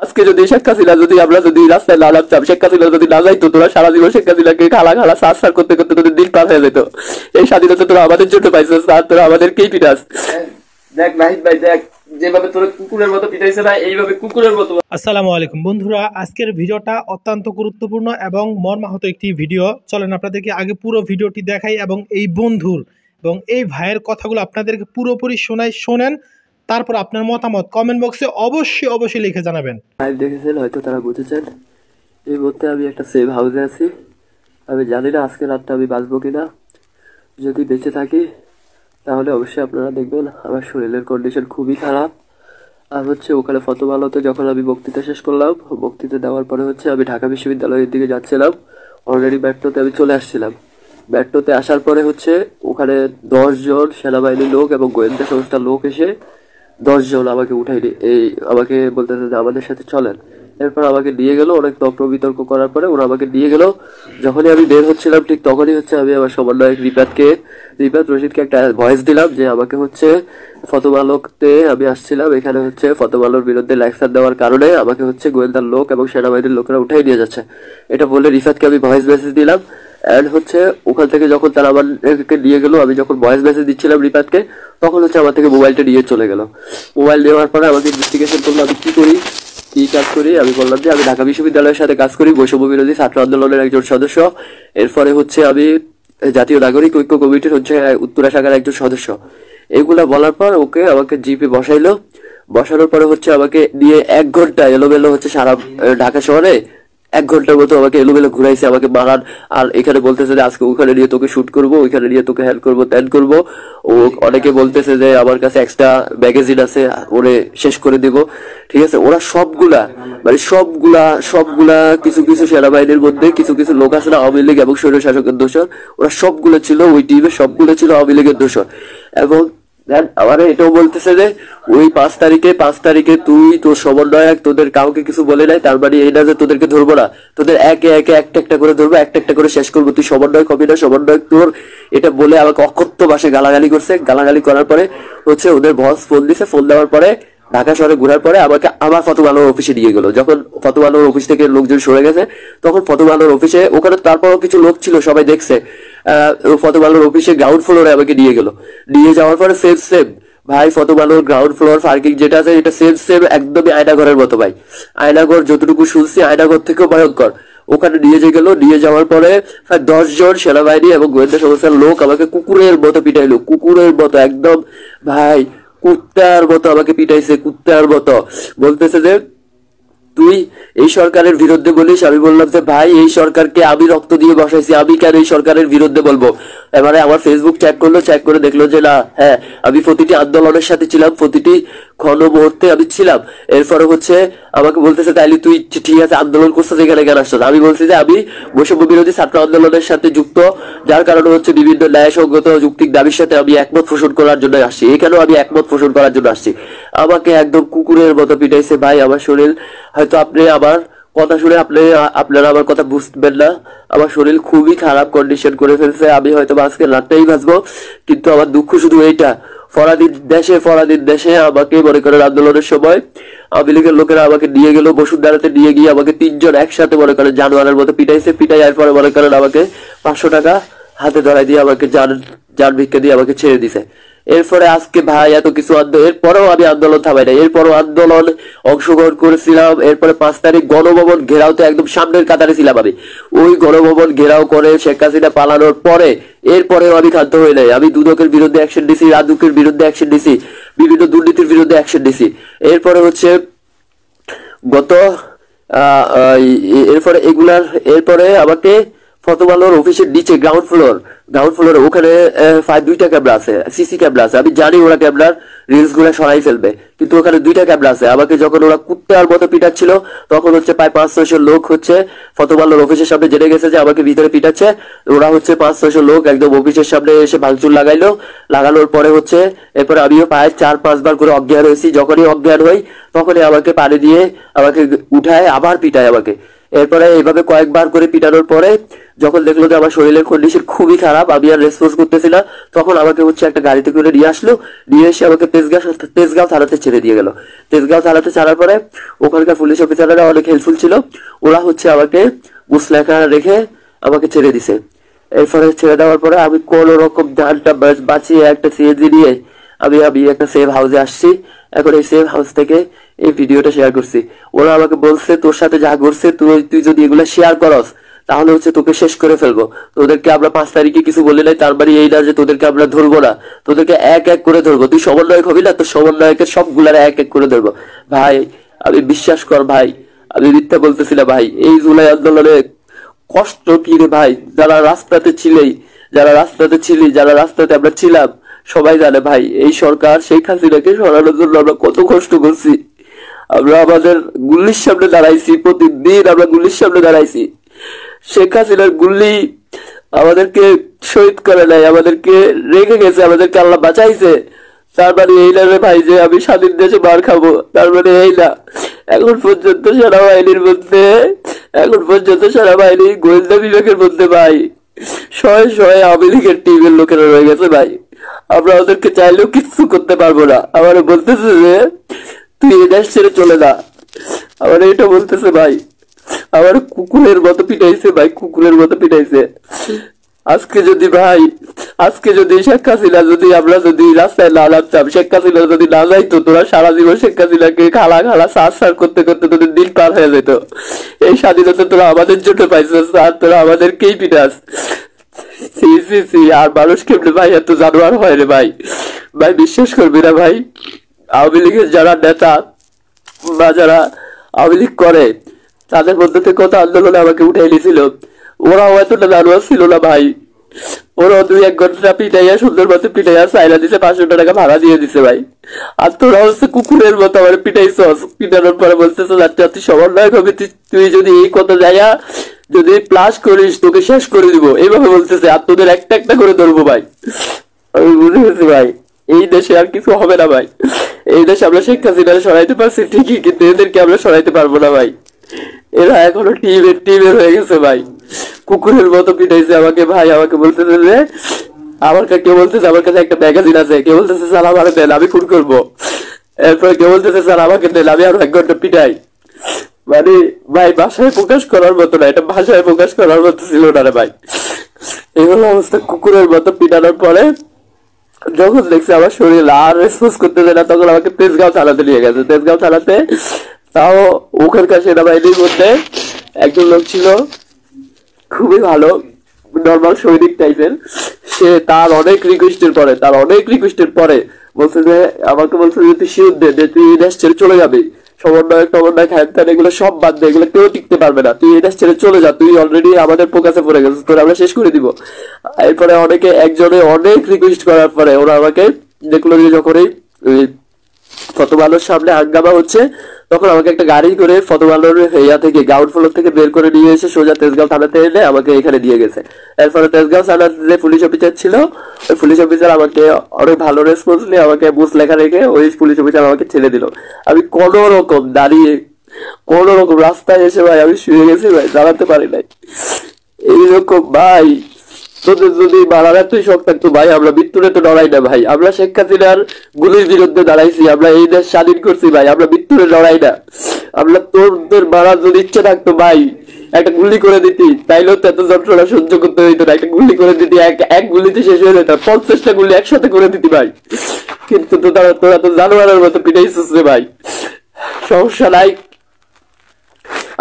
আজকে যদি শেখ হাসিনা যদি আমরা যদি রাস্তায় না নামতাম, শেখ হাসিনা যদি না যাইতো, তোরা সারা জীবন শেখ হাসিনাকে খালা খালা সার সার করতে করতে তোদের দিন পার হয়ে যেত। এই স্বাধীনতা তোরা আমাদের জন্য পাইছিস, আর তোরা আমাদেরকেই পিটাস। দেখ নাহিদ ভাই, দেখ যেভাবে তোরা কুকুরের মতো পিটাইছে না, এইভাবে কুকুরের মতো। আসসালামু আলাইকুম বন্ধুরা, আজকের ভিডিওটা অত্যন্ত গুরুত্বপূর্ণ এবং মর্মাহত একটি ভিডিও। চলেন আপনাদেরকে আগে পুরো ভিডিওটি দেখাই এবং এই বন্ধুর এবং এই ভাইয়ের কথাগুলো আপনাদেরকে পুরোপুরি শোনেন, তারপর আপনার মতামত কমেন্ট বক্সে অবশ্যই লিখে জানাবেন। লাইভ দেখেছেন, হয়তো তারা বুঝেছেন। এই মুহূর্তে আমি একটা সেভ হাউসে আছি। আমি জানি না আজকে রাতটা আমি বাঁচবো কিনা। যদি বেঁচে থাকি তাহলে অবশ্যই আপনারা দেখবেন আমার শরীরের কন্ডিশন খুবই খারাপ। আর হচ্ছে ওখানে ফতোভালোতে যখন আমি বক্তৃতা শেষ করলাম, বক্তৃতা দেওয়ার পরে হচ্ছে আমি ঢাকা বিশ্ববিদ্যালয়ের দিকে যাচ্ছিলাম। অলরেডি মেট্রোতে আমি চলে আসছিলাম। মেট্রোতে আসার পরে হচ্ছে ওখানে 10 জন সেনাবাহিনীর লোক এবং গোয়েন্দা সংস্থার লোক এসে 10 জন আমাকে উঠাইনি, আমাকে বলতেছে যে আমাদের সাথে চলেন। এরপর আমাকে নিয়ে গেল, অনেক তর্ক বিতর্ক করার পরে ওরা আমাকে নিয়ে গেল। যখনই আমি বের হচ্ছিলাম ঠিক তখনই হচ্ছে আমি আমার সমন্বয়ক রিপাত রশিদকে একটা ভয়েস দিলাম যে আমাকে হচ্ছে ফতোভালোতে আমি আসছিলাম, এখানে হচ্ছে ফতোভালোর বিরুদ্ধে লেকচার দেওয়ার কারণে আমাকে হচ্ছে গোয়েন্দার লোক এবং সেনাবাহিনীর লোকেরা উঠাই নিয়ে যাচ্ছে। এটা বলে রিফাতকে আমি ভয়েস মেসেজ দিলাম। অ্যান্ড হচ্ছে ওখান থেকে যখন তারা আমাকে নিয়ে গেল, আমি যখন ভয়েস মেসেজ দিচ্ছিলাম রিফাতকে, তখন হচ্ছে আমার থেকে মোবাইলটা নিয়ে চলে গেল। মোবাইল নেওয়ার পরে আমাকে ইনভেস্টিগেশন করলো আমি কি কাজ করি। আমি বললাম যে আমি ঢাকা বিশ্ববিদ্যালয়ের সাথে কাজ করি, বৈষম্য বিরোধী ছাত্র আন্দোলনের একজন সদস্য। এরপরে হচ্ছে আমি জাতীয় নাগরিক ঐক্য কমিটির হচ্ছে উত্তরা শাখার একজন সদস্য। এগুলা বলার পর আমাকে জিপে বসাইলো। বসানোর পরে হচ্ছে আমাকে নিয়ে 1 ঘন্টা এলোমেলো হচ্ছে সারা ঢাকা শহরে 1 ঘন্টার মতো আমাকে এলোমেলো ঘুরাইছে, আমাকে মারান। আর এখানে বলতেছে যে আজকে ওখানে নিয়ে তোকে শুট করবো, ওইখানে নিয়ে তোকে হেল্প করবো, ত্যান করবো। ও অনেকে বলতেছে যে আমার কাছে এক্সট্রা ম্যাগাজিন আছে, ওরে শেষ করে দিব। ঠিক আছে, ওরা সবগুলা কিছু কিছু সেনাবাহিনীর মধ্যে কিছু কিছু লোক আছে না আওয়ামী লীগ এবং স্বৈর শাসকের দোষর, ওরা সবগুলো ছিল ওই টিমে, সবগুলো ছিল আওয়ামী লীগের দোষর। এবং আমার এটাও বলতেছে যে ওই 5 তারিখে তুই তোর সমন্বয়ক তোদের কাউকে কিছু বলে নাই, তার মানে এই না যে তোদেরকে ধরবো না, তোদের একে একে একটা করে ধরবো, একটা করে শেষ করবো। তুই সমন্বয়ক হবি না, সমন্বয়ক তোর। এটা বলে আমাকে অকথ্য ভাষায় গালাগালি করছে। গালাগালি করার পরে হচ্ছে ওদের বস ফোন দিছে। ফোন দেওয়ার পরে ঢাকা শহরে ঘোরার পরে আমাকে আমার ফতোভালোর অফিসে নিয়ে গেল। যখন ফতোভালোর অফিস থেকে লোকজন সরে গেছে, তখন ফতোভালোর অফিসে ওখানে তারপরও কিছু লোক ছিল, সবাই দেখছে। ফতোভালোর অফিসে গ্রাউন্ড ফ্লোরে আমাকে নিয়ে গেল। নিয়ে যাওয়ার পরে সেম ভাই, ফতোভালোর গ্রাউন্ড ফ্লোর পার্কিং যেটা আছে এটা সেম একদমই আয়নাঘরের মতো ভাই। আয়নাঘর যতটুকু শুনছি আয়নাঘর থেকেও ভয়ঙ্কর। ওখানে নিয়ে গেল। নিয়ে যাওয়ার পরে 10 জন সেনাবাহিনী এবং গোয়েন্দা সংস্থার লোক আমাকে কুকুরের মতো পিটাইলো, কুকুরের মতো একদম ভাই, কুত্তার মতো আমাকে পিটাইছে, কুত্তার মতো। বলতেছে যে তুই এই সরকারের বিরুদ্ধে বলিস। আমি বললাম যে ভাই, এই সরকারকে আমি রক্ত দিয়ে বসাইছি, আমি কেন এই সরকারের বিরুদ্ধে বলবো। এবারে আমার ফেসবুক চেক করলো, চেক করে দেখলো যে না, হ্যাঁ আমি প্রতিটি আন্দোলনের সাথে ছিলাম, প্রতিটি ক্ষণ মুহূর্তে আমি ছিলাম। এরপরে হচ্ছে আমাকে বলতেছে তাইলে তুই ঠিক আছে আন্দোলন করছিস, এখানে কেন আসছিস। আমি বলছি যে আমি বৈষম্য বিরোধী ছাত্র আন্দোলনের সাথে যুক্ত, যার কারণে হচ্ছে বিভিন্ন ন্যায়সঙ্গত যৌক্তিক দাবির সাথে আমি একমত পোষণ করার জন্য আসছি, এখানেও আমি একমত পোষণ করার জন্য আসছি। আমাকে একদম কুকুরের মতো পিটাইছে ভাই। আমার শরীর, হয়তো আপনি আমার কথা শুনে আপনারা আমার কথা বুঝবেন না, আমার শরীর খুবই খারাপ কন্ডিশন করে ফেলছে। আমি হয়তো আজকে রাতটাই বাঁচবো, কিন্তু আমার দুঃখ শুধু এইটা, ফরাদির দেশে আমাকে মনে করেন আন্দোলনের সময় আওয়ামী লীগের লোকেরা আমাকে নিয়ে গেল, বসুন্ধরাতে নিয়ে গিয়ে আমাকে 3 জন একসাথে মনে করেন জানোয়ারের মতো পিটাইছে। পিটাইয়ার পরে মনে করেন আমাকে 500 টাকা হাতে ধরাই দিয়ে আমাকে যান ভিক্ষা দিয়ে আমাকে ছেড়ে দিছে। এরপরে আজকে ভাই এত কিছু এরপরেও আমি আন্দোলন থামাই না, এরপরও আন্দোলন অংশগ্রহণ করেছিলাম। এরপরে 5 তারিখ গণভবন ঘেরাওতে একদম সামনের কাতারে ছিলাম আমি। ওই গণভবন ঘেরাও করে শেখ হাসিনা পালানোর পরে এরপরেও আমি ক্ষান্ত হই নাই। আমি দুদকের বিরুদ্ধে অ্যাকশন দিছি, রাজুকের বিরুদ্ধে অ্যাকশন দিছি, বিভিন্ন দুর্নীতির বিরুদ্ধে অ্যাকশন দিছি। এরপরে হচ্ছে গত এরপরে আমাকে ফতোভালোর অফিসের নিচে গ্রাউন্ড ফ্লোরে ওখানে 2টা ক্যামেরা আছে, সিসি ক্যামেরা আছে। আমি জানি ওরা ক্যামেরার রিলস গুলা সরাই ফেলবে, কিন্তু ওখানে 2টা ক্যামেরা আছে। আমাকে যখন ওরা কুত্তার মতো পিটাচ্ছিল, তখন হচ্ছে প্রায় 500-600 লোক হচ্ছে ফতোভালোর অফিসের সামনে জেনে গেছে যে আমাকে ভিতরে পিটাচ্ছে। ওরা হচ্ছে 500-600 লোক একদম অফিসের সামনে এসে ভাঙচুর লাগানোর পরে হচ্ছে এরপরে আমিও প্রায় 4-5 বার করে অজ্ঞান হয়েছি। যখনই অজ্ঞান হই তখনই আমাকে পানি দিয়ে আমাকে উঠায় আবার পিটায় আমাকে। এরপরে এইভাবে কয়েকবার করে পিটানোর পরে যখন দেখলো যে আমার শরীরের কন্ডিশন খুবই খারাপ, আমি আর রেসপন্স করতেছি না, তখন আমাকে হচ্ছে একটা গাড়িতে করে নিয়ে আসলো, নিয়ে এসে আমাকে তেজগাঁও থানাতে ছেড়ে দিয়ে গেল। তেজগাঁও থানাতে ছাড়ার পরে ওখানকার পুলিশ অফিসাররা অনেক হেল্পফুল ছিল, ওরা হচ্ছে আমাকে মুসলেখা রেখে আমাকে ছেড়ে দিছে। এরপরে ছেড়ে দেওয়ার পরে আমি কোন রকম জানটা বাঁচিয়ে একটা সিএনজি নিয়ে আমি একটা সেফ হাউসে আসছি। এখন এই সেফ হাউস থেকে এই ভিডিওটা শেয়ার করছি। ওরা আমাকে বলছে তোর সাথে যা করছে তুই যদি এগুলো শেয়ার করস তাহলে হচ্ছে তোকে শেষ করে ফেলবো। তোদেরকে আমরা 5 তারিখে কিছু বলি নাই, তার মানে এই না যে তোদেরকে আমরা ধরবো না, তোদেরকে এক এক করে ধরবো। তুই সমন্বয়ক হবি না, তোর সমন্বয়কের সবগুলার এক এক করে ধরবো। ভাই আমি বিশ্বাস কর ভাই, আমি মিথ্যা বলতেছি না ভাই। এই জুলাই আন্দোলনে কষ্ট কি রে ভাই, যারা রাস্তাতে ছিলি, যারা রাস্তাতে আমরা ছিলাম, সবাই জানে ভাই এই সরকার শেখ হাসিনাকে সরানোর জন্য আমরা কত কষ্ট করছি। আমরা আমাদের গুল্লির সামনে দাঁড়াইছি, প্রতিদিন আমরা গুল্লির সামনে দাঁড়াইছি। শেখ হাসিনার গুল্লি আমাদেরকে শহীদ করে নাই, আমাদেরকে রেখে গেছে, আমাদেরকে আল্লাহ বাঁচাইছে। তার মানে এই না রে ভাই যে আমি স্বাধীন দেশে মার খাবো, তার মানে এই না। এখন পর্যন্ত সেনাবাহিনী গোয়েন্দা বিভাগের মধ্যে ভাই শয়ে আওয়ামী লীগের টিমের লোকেরা রয়ে গেছে ভাই। আমরা ওদেরকে চাইলেও কিচ্ছু করতে পারবো না। আমার বলতেছে যে তুই এই দেশ ছেড়ে চলে যা, আমার এটা বলতেছে ভাই। আমার কুকুরের মতো পিটাইছে ভাই, কুকুরের মতো পিটাইছে। আজকে যদি শেখ হাসিনা আমরা যদি রাস্তায় না নামতাম, শেখ হাসিনা যদি না যাইতো, তোরা সারা জীবন শেখ হাসিনাকে খালা সার করতে করতে তোদের দিন পার হয়ে যেত। এই স্বাধীনতা তোরা আমাদের জন্য পাইছিস, আর তোরা আমাদেরকেই পিটাস। আর মানুষ কেমনে ভাই এত জানোয়ার হয় রে ভাই। ভাই বিশ্বাস করবি না ভাই, আওয়ামী লীগের যারা নেতা বা যারা আওয়ামী লীগ করে তাদের মধ্যে থেকে কত আন্দোলনে আমাকে উঠাই নিয়েছিল, ওরা হয়তো জানোয়ার ছিল না ভাই। ওরা 2-1 ঘন্টা পিটাইয়া সুন্দর মতো পিটাইয়া চাইলা দিছে, 500 টাকা ভাড়া দিয়ে দিছে ভাই। আর তোরা হচ্ছে কুকুরের মতো আমার পিটাইছস। পিটানোর পরে বলতেছ তুই সমন্বয়ক হবে, তুই যদি এই কথা যাইয়া যদি প্লাস করিস তোকে শেষ করে দিব, এইভাবে বলতেছে। আর তোদের একটা একটা করে ধরবো ভাই। আমি বুঝে গেছি ভাই এই দেশে আর কিছু হবে না ভাই। এই দেশে আমরা শেখ হাসিনা সরাইতে পারছি ঠিকই, কিন্তু এদেরকে আমরা সরাইতে পারবো না ভাই। এরা এখনো টিমের হয়ে গেছে ভাই। কুকুরের মতো পিটাইছে আমাকে ভাই। আমাকে বলতেছে যে কেউ বলতেছে আমার কাছে একটা ম্যাগাজিন আছে, কেউ বলতেছে স্যার আমার দেন আমি ফোন করবো। এরপরে কেউ বলতেছে স্যার আমাকে দেন আমি আরো 1 ঘন্টা পিটাই। মানে ভাই ভাষায় প্রকাশ করার মতো না, এটা ভাষায় প্রকাশ করার মতো ছিল না রে ভাই। এই হলো অবস্থা। কুকুরের মতো পিটানোর পরে যখন দেখছি আমার শরীর আর রেসপন্স করতে দেয় না, তখন আমাকে তেজগাঁও থানাতে নিয়ে গেছে। তেজগাঁও থানাতে তাও ওখানকার সেনাবাহিনীর মধ্যে একজন লোক ছিল খুবই ভালো, নর্মাল সৈনিক টাইপের। সে তার অনেক রিকোয়েস্টের পরে বলছে যে আমাকে বলছে যে তুই শিওর দে তুই এই দেশ ছেড়ে চলে যাবি, সমন্বয় খান এগুলো সব বাদ দে, এগুলো কেউ টিকতে পারবে না, তুই এই দেশ ছেড়ে চলে যা, তুই অলরেডি আমাদের ফোকাসে পড়ে গেছিস, তোর আমরা শেষ করে দিব। এরপরে একজনে অনেক রিকোয়েস্ট করার পরে ওরা আমাকে দেখলো যে যখনই প্রথম আলোর সামনে হাঙ্গামা হচ্ছে, তখন আমাকে একটা গাড়ি করে প্রথম আলোর থেকে গ্রাউন্ড ফ্লোর থেকে বের করে নিয়ে এসে সোজা তেজগাঁও থানাতে এনে আমাকে এখানে দিয়ে গেছে। এরপরে তেজগাঁও থানার যে পুলিশ অফিসার ছিল, ওই পুলিশ অফিসার আমাকে অনেক ভালো রেসপন্স নিয়ে আমাকে বুস লেখা রেখে ওই পুলিশ অফিসার আমাকে ছেড়ে দিল। আমি কোন রকম রাস্তায় এসে ভাই আমি শুয়ে গেছি ভাই, দাঁড়াতে পারি নাই। এইরকম ভাই তোদের যদি মারার এতই শখ থাকতো ভাই, আমরা মৃত্যুরে তো লড়াই না ভাই। আমরা শেখ হাসিনার গুলির বিরুদ্ধে দাঁড়াইছি, আমরা এই দেশ স্বাধীন করছি ভাই, আমরা মৃত্যুরে লড়াই না। আমরা তোদের মারার যদি ইচ্ছে থাকতো ভাই একটা গুলি করে দিতি, তাইলেও তো এত যন্ত্রণা সহ্য করতে হইতো না। একটা গুলি করে দিতি, এক গুলিতে শেষ হয়ে যেত, 50টা গুলি একসাথে করে দিতি ভাই। কিন্তু তোরা তো জানোয়ারের মতো পিটাইছিস রে ভাই। সমস্যা নাই,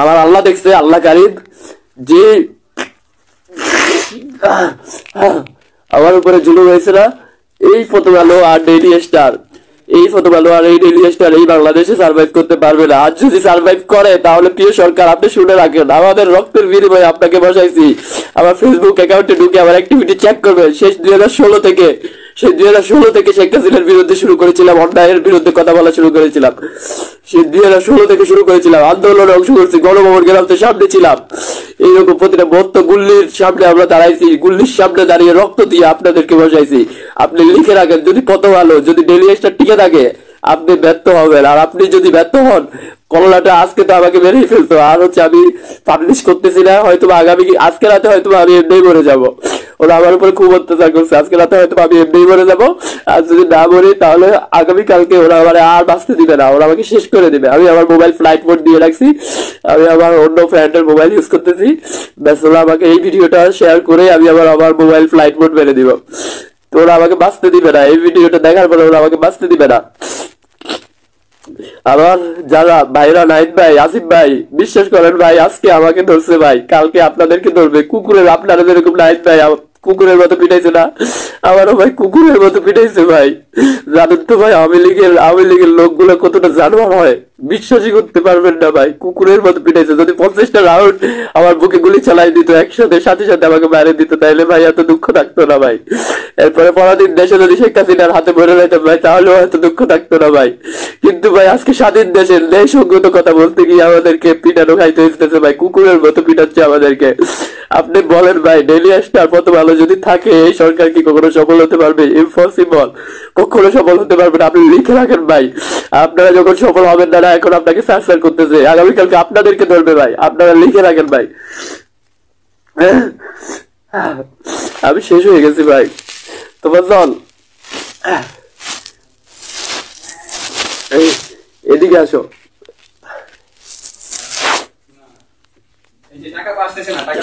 আমার আল্লাহ দেখছে, আল্লাহ কারিম। যে আমার উপরে জুলুম হয়েছে না, এই প্রথম আলো আর ডেইলি স্টার এই বাংলাদেশে সার্ভাইভ করতে পারবে না। আর যদি সার্ভাইভ করে তাহলে প্রিয় সরকার আপনি শুনে রাখেন, আমাদের রক্তের বিনিময়ে আপনাকে বসাইছি। আমার ফেসবুক অ্যাকাউন্টে ঢুকে আমার অ্যাক্টিভিটি চেক করবেন। শেষ 2016 থেকে শেখ হাসিনার বিরুদ্ধে শুরু করেছিলাম, অন্যায়ের বিরুদ্ধে কথা বলা শুরু করেছিলাম। সে 2016 থেকে শুরু করেছিলাম, আন্দোলনে অংশ করেছি, গণভবন গেলামতে সামনে ছিলাম। এইরকম প্রতিটা বত্ত গুল্লির সামনে আমরা দাঁড়াইছি, গুল্লির সামনে দাঁড়িয়ে রক্ত দিয়ে আপনাদেরকে বসাইছি। আপনি লিখে রাখেন, যদি কত ভালো, যদি ডেইলি স্টার টিকে থাকে আপনি ব্যর্থ হবেন। আর আপনি যদি ব্যর্থ হন কল্লাটা আজকে তো আমাকে মেরেই ফেলতো। আর হচ্ছে আমি পাবলিশ করতেছি না, হয়তো আগামী আজকে রাতে হয়তো আমি এমনিই মরে যাবো। ওরা আমার উপরে খুব অত্যাচার করছে, আজকে রাতে হয়তো আমি এমনিই মরে যাবো। আর যদি না মরি তাহলে আগামীকালকে ওরা আমার আর বাঁচতে দিবে না, ওরা আমাকে শেষ করে দিবে। আমি আমার মোবাইল ফ্লাইট মোড দিয়ে রাখছি, আমি আমার অন্য ফ্রেন্ডের মোবাইল ইউজ করতেছি। ব্যাস ওরা আমাকে এই ভিডিওটা শেয়ার করে আমি আমার মোবাইল ফ্লাইট মোড মেরে দিব। তো ওরা আমাকে বাঁচতে দিবে না, এই ভিডিওটা দেখার পরে ওরা আমাকে বাঁচতে দিবে না। আমার যারা ভাইরা, নাইট ভাই, আসিফ ভাই, বিশ্বাস করেন ভাই, আজকে আমাকে ধরছে ভাই, কালকে আপনাদেরকে ধরবে। কুকুরের, আপনারা যেরকম নাইট ভাই কুকুরের মতো পিটাইছে না, আমারও ভাই কুকুরের মতো পিটাইছে ভাই। জানেন তো ভাই আওয়ামী লীগের লোকগুলো কতটা জানোয়ার হয়, বিশ্বাসই করতে পারবেন না ভাই। কুকুরের মতো পিটাইছে। যদি 50টা রাউন্ড আমার বুকে গুলি চালাই দিত একসাথে, সাথে সাথে আমাকে বাইরে দিত, তাইলে ভাই এত দুঃখ থাকতো না ভাই। এরপরে পরাধীন দেশে যদি শেখ হাসিনার হাতে মরে যেতাম ভাই, তাহলেও এত দুঃখ থাকতো না ভাই। কিন্তু ভাই আজকে স্বাধীন দেশের ন্যায়সঙ্গত কথা বলতে গিয়ে আমাদেরকে পিটানো খাইতে হইতেছে ভাই, কুকুরের মতো পিটাচ্ছে আমাদেরকে। আপনি বলেন ভাই, ডেইলি স্টার মতো ভালো যদি থাকে, এই সরকার কি কখনো সফল হতে পারবে? ইম্পসিবল, কখনো সফল হতে পারবে না। আপনি লিখে রাখেন ভাই, আপনারা যখন সফল হবেন না, এখন আপনাকে সার্চ করতেছে, আগামীকালকে আপনাদেরকে ধরবে ভাই, আপনারা লিখে রাখেন ভাই। আমি শেষ হয়ে গেছি ভাই, তোমার জল এদিকে আসো।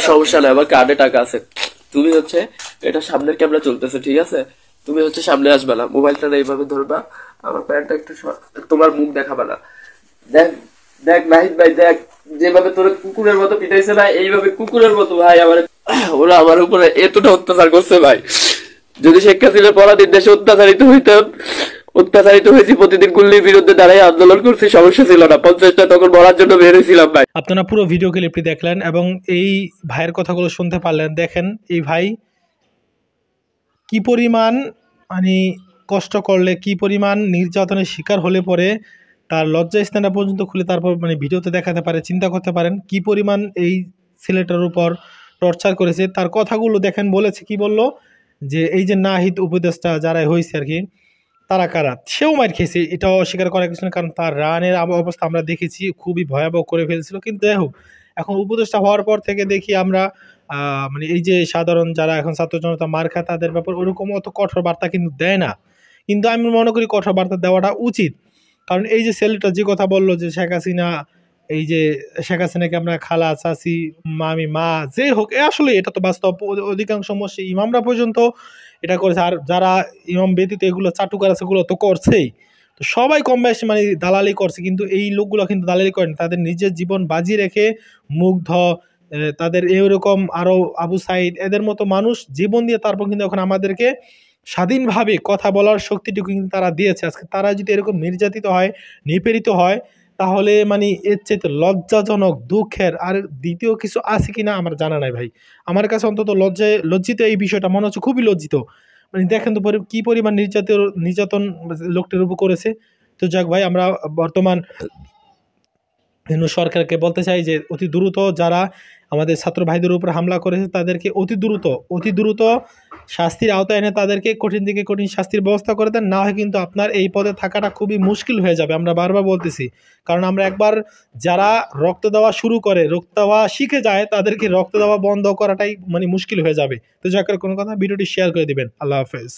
সমস্যা নাই, আমার কার্ডে টাকা আছে। তুমি হচ্ছে এটা সামনের ক্যামেরা চলতেছে, ঠিক আছে? তুমি হচ্ছে সামনে আসবে না, মোবাইলটা এইভাবে ধরবা, আমার প্যান্টটা একটু তোমার মুখ দেখাবা না। দেখ দেখ নাহিদ ভাই, দেখ যেভাবে তোর কুকুরের মতো পিটাইছে না, এইভাবে কুকুরের মতো ভাই আমার ওরা আমার উপরে এতটা অত্যাচার করছে ভাই। যদি শেখ হাসিনার পরাধীন দেশে অত্যাচারিত হয়েছি, প্রতিদিন গুল্লির বিরুদ্ধে দাঁড়াই আন্দোলন করছি, সমস্যা ছিল না। 50টা তখন মরার জন্য বের হয়েছিলাম ভাই। আপনারা পুরো ভিডিও ক্লিপটি দেখলেন এবং এই ভাইয়ের কথাগুলো শুনতে পারলেন। দেখেন এই ভাই কি পরিমাণ মানে কষ্ট করলে, কি পরিমাণ নির্যাতনের শিকার হলে পরে তার লজ্জা স্থানটা পর্যন্ত খুলে তারপর মানে ভিডিওতে দেখাতে পারে। চিন্তা করতে পারেন কি পরিমাণ এই ছেলেটার উপর টর্চার করেছে। তার কথাগুলো দেখেন, বলেছে কি বলল, যে এই যে নাহিদ উপদেষ্টা যারা হয়েছে আর কি, তারা কারা, সেও মার খেয়েছে, এটাও অস্বীকার করার কিছু না। কারণ তার রানের অবস্থা আমরা দেখেছি, খুবই ভয়াবহ করে ফেলছিল। কিন্তু যাই হোক, এখন উপদেষ্টা হওয়ার পর থেকে দেখি আমরা মানে এই যে সাধারণ যারা এখন ছাত্র জনতা মার খায়, তাদের ব্যাপার ওরকম অত কঠোর বার্তা কিন্তু দেয় না। কিন্তু আমি মনে করি কঠোর বার্তা দেওয়াটা উচিত। কারণ এই যে ছেলেটা যে কথা বললো যে শেখ হাসিনা, এই যে শেখ হাসিনাকে আমরা খালা, চাচি, মামি, মা, যে হোক, আসলে এটা তো বাস্তব। অধিকাংশ মসজিদ ইমামরা পর্যন্ত এটা করেছে, আর যারা ইমাম ব্যতীত এগুলো চাটুকার আছে, সেগুলো তো করছেই। তো সবাই কম বেশি মানে দালালি করছে, কিন্তু এই লোকগুলো কিন্তু দালালি করেন, তাদের নিজের জীবন বাজি রেখে মুগ্ধ, তাদের এরকম আরও আবু সাইদ এদের মতো মানুষ জীবন দিয়ে তারপর কিন্তু এখন আমাদেরকে স্বাধীনভাবে কথা বলার শক্তিটুকু কিন্তু তারা দিয়েছে। আজকে তারা যদি এরকম নির্যাতিত হয়, নিপীড়িত হয়, তাহলে মানে এর চেয়ে লজ্জাজনক, দুঃখের আর দ্বিতীয় কিছু আছে কিনা আমার জানা নাই ভাই। আমার কাছে অন্তত লজ্জিত এই বিষয়টা মনে হচ্ছে, খুবই লজ্জিত। মানে দেখেন তো কি পরিমাণ নির্যাতন লোকটির উপর করেছে। তো যাক ভাই, আমরা বর্তমান সরকারকে বলতে চাই যে অতি দ্রুত যারা আমাদের ছাত্র ভাইদের উপর হামলা করেছে, তাদেরকে অতি দ্রুত শাস্তির আওতায় এনে তাদেরকে কঠিন থেকে কঠিন শাস্তির ব্যবস্থা করে দেন। না হয় কিন্তু আপনার এই পদে থাকাটা খুবই মুশকিল হয়ে যাবে। আমরা বারবার বলতেছি, কারণ আমরা একবার যারা রক্ত দেওয়া শুরু করে, রক্ত দেওয়া শিখে যায়, তাদেরকে রক্ত দেওয়া বন্ধ করাটাই মানে মুশকিল হয়ে যাবে। তো যাক, কোনো কথা, ভিডিওটি শেয়ার করে দিবেন। আল্লাহ হাফেজ।